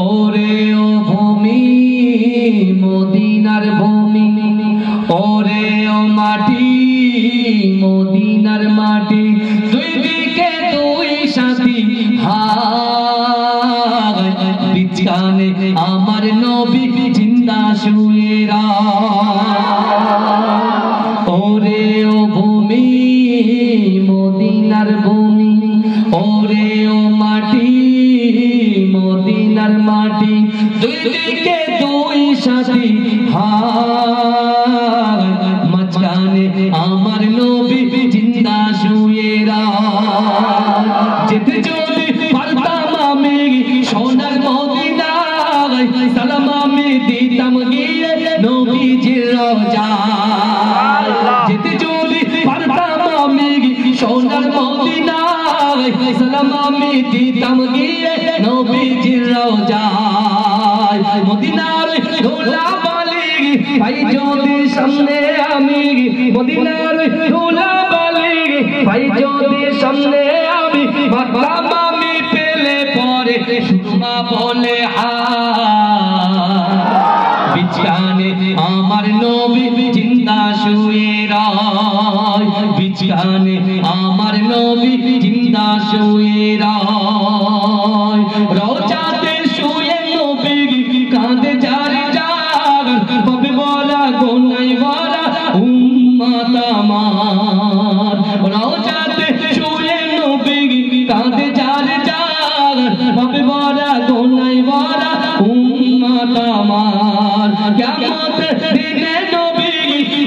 ওরে ও ভূমি মদিনার ভূমি, ওরে ও মাটি মদিনার মাটি, দুই দিকে দুই সাথী হায়, বিছানে আমার নবী জিন্দা শুয়ে ওরে ও ভূমি মদিনার ভূমি, ওরে ও মাটি মদিনার মাটি, দুই দিকে দুই সাথী হায়, মাঝখানে আমার নবী জিন্দা শুয়ে যেতে যদি পারতাম আমি সোনার মদিনায়, সালাম আমি দিতাম গিয়ে নবীজির রওজায়। যেতে যদি পারতাম আমি সোনার মদিনায়, সালাম আমি দিতাম গিয়ে নবীজির রওজায়। মদিনার ধুলাবালি ভাই যদি সামনে আমি, মদিনার ধুলাবালি ভাই যদি সামনে আমি, মাতাম আমি পেলে পরে সুরমা বলে বিছানে আমার নবী জিন্দা শুয়ে রায়, বিছানে আমার নবী জিন্দা শুয়ে রায়। রওজাতে শুয়ে নবী কাঁদে যার যার, পাবে বলা গোনাই বলা উম্মত আমার। রওজাতে শুয়ে নবী কাঁদে যার যার, পাবে বলা গোনাই বলা উম্মত আমার। কিয়ামতের দিনে নবী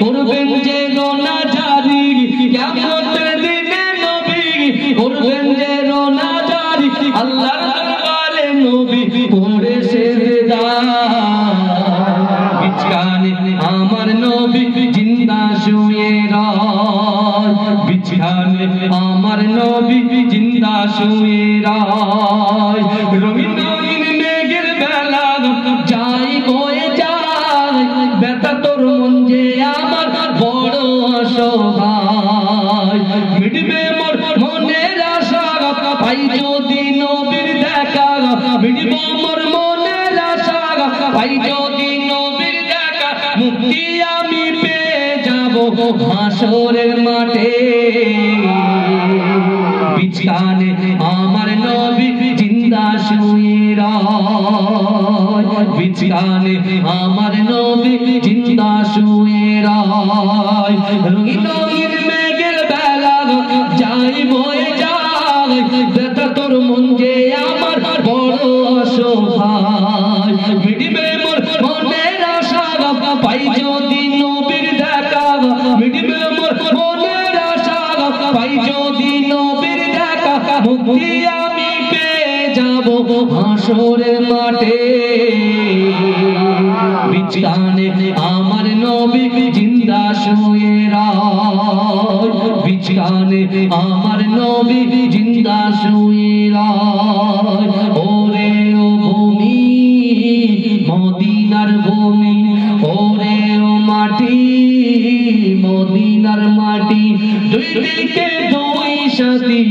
করবেন যে রোনা জারি, কিয়ামতের দিনে নবী করবেন যে রোনা জারি, আল্লাহর দরবারে নবী করে সেজদা। বিছানে আমার নবী জিন্দা শুয়ে রায়, বিছানে আমার নবী জিন্দা শুয়ে রায়। রঙিন রঙিন মেঘের বেলা যাই বয়ে যায়, ব্যথা তোর মন যে আমার বড় অসহায়। মিটবে মোর মনের আশা পাই যদি নবীর দেখা, মিটবে মোর মনের আশা পাই যদি নবীর দেখা, মুক্তি আমি পেয়ে যাব হাসরের মাঠে। বিছানে আমার নবী জিন্দা শুয়ে রায়, বিছানে আমার নবী জিন্দা শুয়ে রায়। রঙিন রঙিন মেঘের বেলা যাই বয়ে যায়, ব্যথা তোর মন যে আমার বড় অসহায়। মিটবে মোর মনের আশা পাই যদি নবীর দেখা, মিটবে মোর মনের আশা পাই যদি নবীর দেখা, মুক্তি আমি পেয়ে যাব হাসরের মাঠে। বিছানে আমার নবী জিন্দা শুয়ে রায়, বিছানে আমার নবী জিন্দা শুয়ে রায়। ওরে ও ভূমি মদিনার ভূমি, ওরে ও মাটি মদিনার মাটি, দুই দিকে দুই সাথী